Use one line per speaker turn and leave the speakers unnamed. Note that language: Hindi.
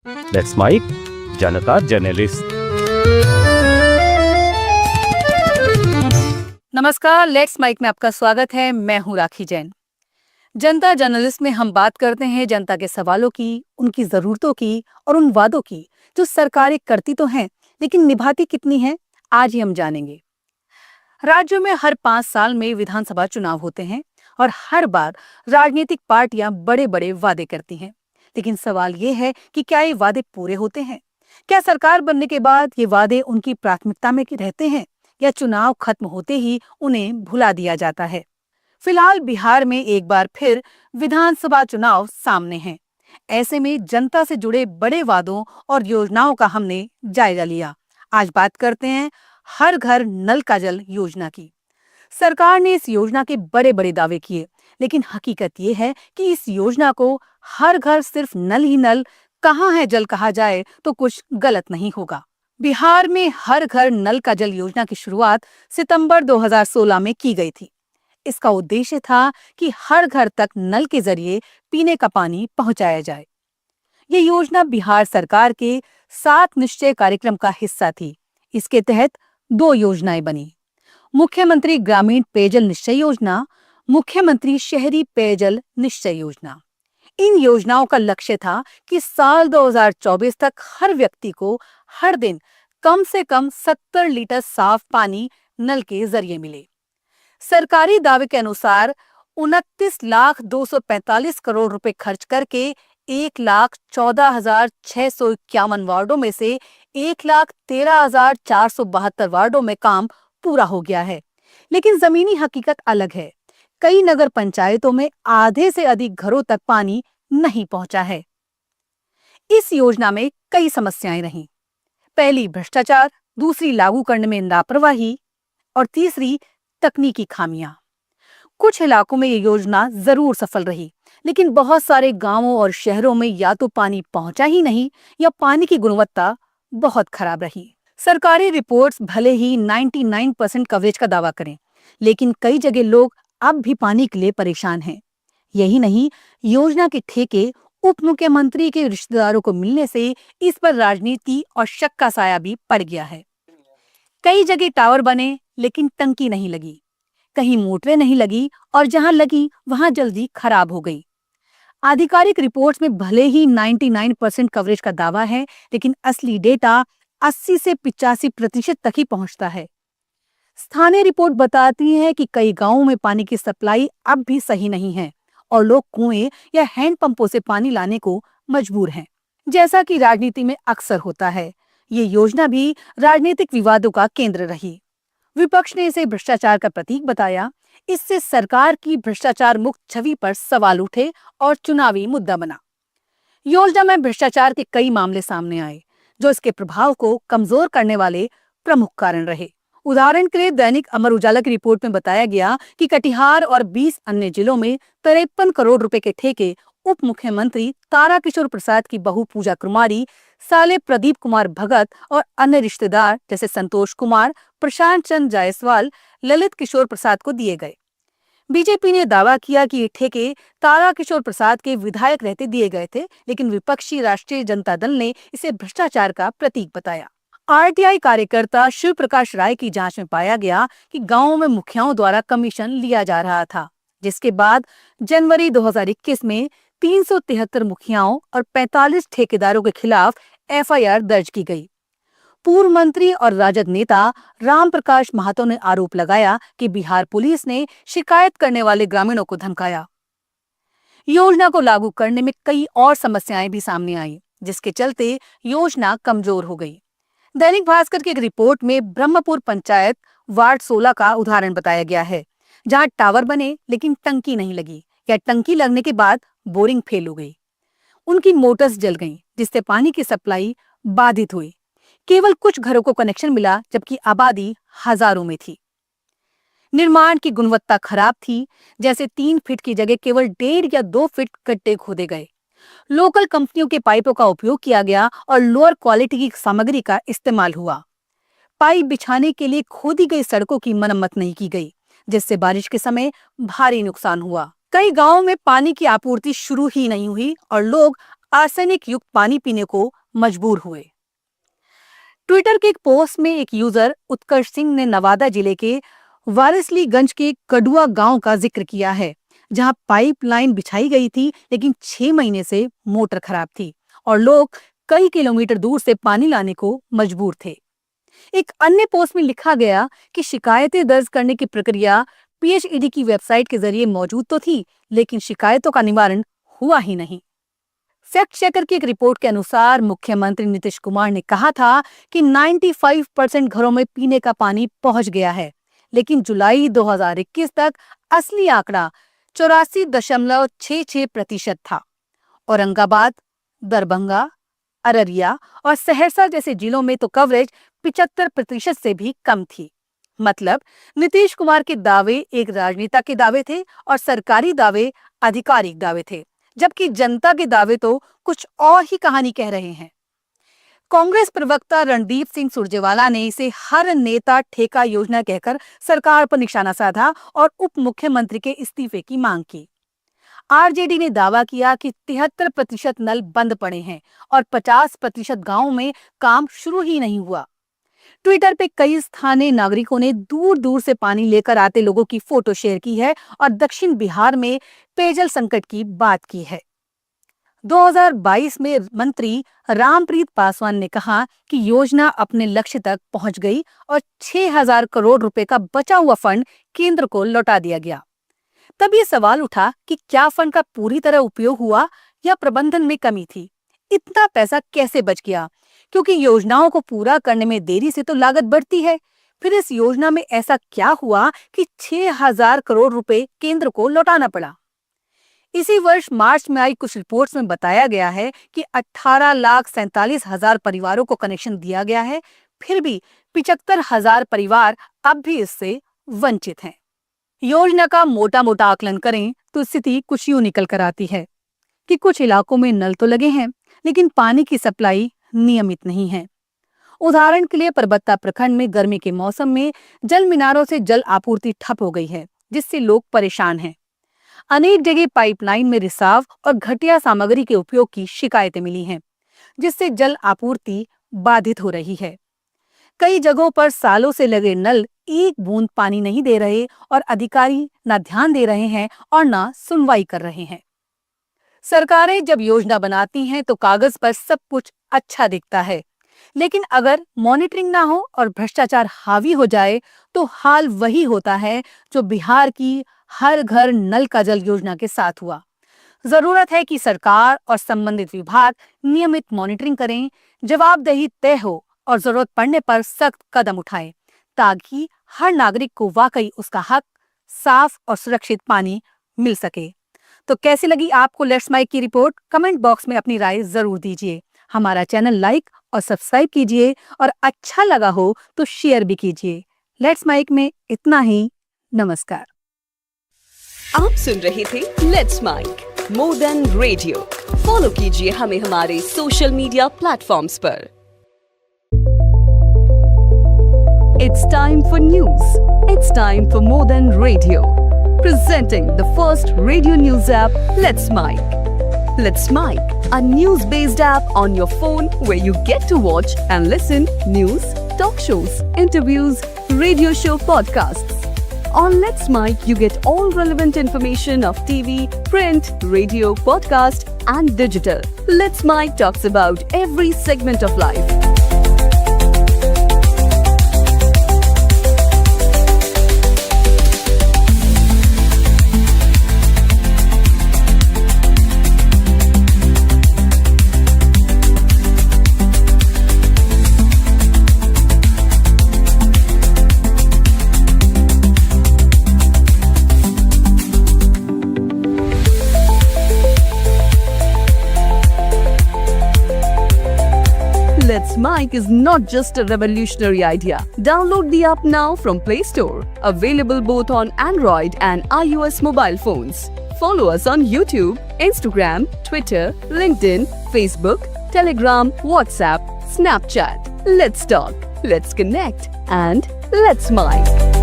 Let's mic Janata journalist.
नमस्कार, लेट्स माइक में आपका स्वागत है। मैं हूँ राखी जैन। जनता जर्नलिस्ट में हम बात करते हैं जनता के सवालों की, उनकी जरूरतों की और उन वादों की जो सरकारें करती तो हैं लेकिन निभाती कितनी हैं, आज ही हम जानेंगे। राज्यों में हर 5 साल में विधानसभा चुनाव होते हैं और हर बार राजनीतिक पार्टियां बड़े बड़े वादे करती हैं। लेकिन सवाल ये है कि क्या ये वादे पूरे होते हैं? क्या सरकार बनने के बाद ये वादे उनकी प्राथमिकता में रहते हैं या चुनाव खत्म होते ही उन्हें भुला दिया जाता है? फिलहाल बिहार में एक बार फिर विधानसभा चुनाव सामने हैं। ऐसे में जनता से जुड़े बड़े वादों और योजनाओं का हमने जायजा लिया। आज बात करते हैं हर घर नल का जल योजना की। सरकार ने इस योजना के बड़े बड़े दावे किए, लेकिन हकीकत ये है कि इस योजना को हर घर सिर्फ नल ही नल, कहाँ है जल कहा जाए तो कुछ गलत नहीं होगा। बिहार में हर घर नल का जल योजना की शुरुआत सितंबर 2016 में की गई थी। इसका उद्देश्य था कि हर घर तक नल के जरिए पीने का पानी पहुंचाया जाए। ये योजना बिहार सरकार के 7 निश्चय कार्यक्रम का हिस्सा थी। इसके तहत 2 योजनाएं बनी: मुख्यमंत्री ग्रामीण पेयजल निश्चय योजना, मुख्यमंत्री शहरी पेयजल निश्चय योजना। इन योजनाओं का लक्ष्य था कि साल 2024 तक हर व्यक्ति को हर दिन कम से कम 70 लीटर साफ पानी नल के जरिए मिले। सरकारी दावे के अनुसार 29,245 करोड़ रुपए खर्च करके 1,14,651 वार्डों में से 1,13,472 वार्डों में काम पूरा हो गया है। लेकिन जमीनी हकीकत अलग है। कई नगर पंचायतों में आधे से अधिक घरों तक पानी नहीं पहुंचा है। इस योजना में कई समस्याएं रहीं। पहली भ्रष्टाचार, दूसरी लागू करने में लापरवाही और तीसरी तकनीकी खामियां। कुछ इलाकों में ये योजना जरूर सफल रही, लेकिन बहुत सारे गांवों और शहरों में या तो पानी पहुंचा ही नहीं या पानी की गुणवत्ता बहुत खराब रही। सरकारी रिपोर्ट्स भले ही 99% कवरेज का दावा करें, लेकिन कई जगह लोग अब भी पानी के लिए परेशान हैं। यही नहीं, योजना के ठेके उप मुख्यमंत्री के रिश्तेदारों को मिलने से इस पर राजनीति और शक का साया भी पड़ गया है। कई जगह टावर बने लेकिन टंकी नहीं लगी, कहीं मोटरें नहीं लगी और जहां लगी वहां जल्दी खराब हो गई। आधिकारिक रिपोर्ट्स में भले ही 99% कवरेज का दावा है, लेकिन असली डेटा 80 से 85% तक ही पहुंचता है। स्थानीय रिपोर्ट बताती है कि कई गांवों में पानी की सप्लाई अब भी सही नहीं है और लोग कुएं या हैंडपंपों से पानी लाने को मजबूर हैं। जैसा कि राजनीति में अक्सर होता है, ये योजना भी राजनीतिक विवादों का केंद्र रही। विपक्ष ने इसे भ्रष्टाचार का प्रतीक बताया। इससे सरकार की भ्रष्टाचार मुक्त छवि पर सवाल उठे और चुनावी मुद्दा बना। योजना में भ्रष्टाचार के कई मामले सामने आए, जो इसके प्रभाव को कमजोर करने वाले प्रमुख कारण रहे। उदाहरण के लिए दैनिक अमर उजाला की रिपोर्ट में बताया गया कि कटिहार और 20 अन्य जिलों में 53 करोड़ रुपए के ठेके उप मुख्यमंत्री ताराकिशोर प्रसाद की बहू पूजा कुमारी, साले प्रदीप कुमार भगत और अन्य रिश्तेदार जैसे संतोष कुमार, प्रशांत चंद्र जायसवाल, ललित किशोर प्रसाद को दिए गए। बीजेपी ने दावा किया कि ये ठेके ताराकिशोर प्रसाद के विधायक रहते दिए गए थे, लेकिन विपक्षी राष्ट्रीय जनता दल ने इसे भ्रष्टाचार का प्रतीक बताया। आरटीआई कार्यकर्ता शिव प्रकाश राय की जांच में पाया गया कि गांवों में मुखियाओं द्वारा कमीशन लिया जा रहा था, जिसके बाद जनवरी 2021 में 373 मुखियाओं और 45 ठेकेदारों के खिलाफ एफआईआर दर्ज की गई। पूर्व मंत्री और राजद नेता राम प्रकाश महातो ने आरोप लगाया कि बिहार पुलिस ने शिकायत करने वाले ग्रामीणों को धमकाया। योजना को लागू करने में कई और समस्याएं भी सामने आई, जिसके चलते योजना कमजोर हो गई। दैनिक भास्कर की एक रिपोर्ट में ब्रह्मपुर पंचायत वार्ड 16 का उदाहरण बताया गया है, जहां टावर बने लेकिन टंकी नहीं लगी या टंकी लगने के बाद बोरिंग फेल हो गई। उनकी मोटर्स जल गईं, जिससे पानी की सप्लाई बाधित हुई। केवल कुछ घरों को कनेक्शन मिला, जबकि आबादी हजारों में थी। निर्माण की गुणवत्ता खराब थी, जैसे 3 फीट की जगह केवल 1.5 या 2 फीट गड्ढे खोदे गए। लोकल कंपनियों के पाइपों का उपयोग किया गया और लोअर क्वालिटी की सामग्री का इस्तेमाल हुआ। पाइप बिछाने के लिए खोदी गई सड़कों की मरम्मत नहीं की गई, जिससे बारिश के समय भारी नुकसान हुआ। कई गांवों में पानी की आपूर्ति शुरू ही नहीं हुई और लोग आर्सेनिक युक्त पानी पीने को मजबूर हुए। ट्विटर के एक पोस्ट में एक यूजर उत्कर्ष सिंह ने नवादा जिले के वारिसलीगंज के कड़ुआ गांव का जिक्र किया है, जहां पाइपलाइन बिछाई गई थी लेकिन 6 महीने से मोटर खराब थी और लोग कई किलोमीटर दूर से पानी लाने को मजबूर थे। एक अन्य पोस्ट में लिखा गया कि शिकायतें दर्ज करने की प्रक्रिया PHED की वेबसाइट के जरिए मौजूद तो थी, लेकिन शिकायतों का निवारण हुआ ही नहीं। फैक्ट चेकर की एक रिपोर्ट के अनुसार मुख्यमंत्री नीतीश कुमार ने कहा था कि 95% घरों में पीने का पानी पहुंच गया है, लेकिन जुलाई 2021 तक असली आंकड़ा 84.66% था। औरंगाबाद, दरभंगा, अररिया और सहरसा जैसे जिलों में तो कवरेज 75% से भी कम थी। मतलब नीतीश कुमार के दावे एक राजनेता के दावे थे और सरकारी दावे आधिकारिक दावे थे, जबकि जनता के दावे तो कुछ और ही कहानी कह रहे हैं। कांग्रेस प्रवक्ता रणदीप सिंह सुरजेवाला ने इसे हर नेता ठेका योजना कहकर सरकार पर निशाना साधा और उप मुख्यमंत्री के इस्तीफे की मांग की। आरजेडी ने दावा किया कि 73% नल बंद पड़े हैं और 50% गांवों में काम शुरू ही नहीं हुआ। ट्विटर पे कई स्थानीय नागरिकों ने दूर दूर से पानी लेकर आते लोगों की फोटो शेयर की है और दक्षिण बिहार में पेयजल संकट की बात की है। 2022 में मंत्री रामप्रीत पासवान ने कहा कि योजना अपने लक्ष्य तक पहुंच गई और 6,000 करोड़ रुपए का बचा हुआ फंड केंद्र को लौटा दिया गया। तब ये सवाल उठा कि क्या फंड का पूरी तरह उपयोग हुआ या प्रबंधन में कमी थी? इतना पैसा कैसे बच गया? क्योंकि योजनाओं को पूरा करने में देरी से तो लागत बढ़ती है। फिर इस योजना में ऐसा क्या हुआ कि 6,000 करोड़ रुपए केंद्र को लौटाना पड़ा? इसी वर्ष मार्च में आई कुछ रिपोर्ट्स में बताया गया है कि 18,47,000 परिवारों को कनेक्शन दिया गया है, फिर भी 75,000 परिवार अब भी इससे वंचित हैं। योजना का मोटा मोटा आकलन करें तो स्थिति कुछ यूं निकल कर आती है कि कुछ इलाकों में नल तो लगे हैं, लेकिन पानी की सप्लाई नियमित नहीं है। उदाहरण के लिए परबत्ता प्रखंड में गर्मी के मौसम में जल मीनारों से जल आपूर्ति ठप हो गई है, जिससे लोग परेशान हैं। अनेक जगह पाइपलाइन में रिसाव और घटिया सामग्री के उपयोग की शिकायतें मिली हैं, जिससे जल आपूर्ति बाधित हो रही है। कई जगहों पर सालों से लगे नल एक बूंद पानी नहीं दे रहे और अधिकारी न ध्यान दे रहे हैं और न सुनवाई कर रहे हैं। सरकारें जब योजना बनाती हैं तो कागज पर सब कुछ अच्छा दिखता है, लेकिन अगर मॉनिटरिंग ना हो और भ्रष्टाचार हावी हो जाए तो हाल वही होता है जो बिहार की हर घर नल का जल योजना के साथ हुआ। जरूरत है कि सरकार और संबंधित विभाग नियमित मॉनिटरिंग करें, जवाबदेही तय हो और जरूरत पड़ने पर सख्त कदम उठाएं, ताकि हर नागरिक को वाकई उसका हक साफ और सुरक्षित पानी मिल सके। तो कैसी लगी आपको लेट्स माइक की रिपोर्ट? कमेंट बॉक्स में अपनी राय जरूर दीजिए। हमारा चैनल लाइक और सब्सक्राइब कीजिए और अच्छा लगा हो तो शेयर भी कीजिए। लेट्स माइक में इतना ही। नमस्कार।
आप सुन रहे थे let's mike more than radio. Follow कीजिए हमें हमारे सोशल मीडिया प्लेटफॉर्म्स पर। It's time for news. It's time for More Than Radio. Presenting the first radio news app, Let's Mic. Let's Mic, a news-based app on your phone where you get to watch and listen news, talk shows, interviews, radio show podcasts. On Let's Mic, you get all relevant information of TV, print, radio, podcast, and digital. Let's Mic talks about every segment of life. Let's Mic is not just a revolutionary idea. Download the app now from Play Store. Available both on Android and iOS mobile phones. Follow us on YouTube, Instagram, Twitter, LinkedIn, Facebook, Telegram, WhatsApp, Snapchat. Let's talk, let's connect, and let's Mic.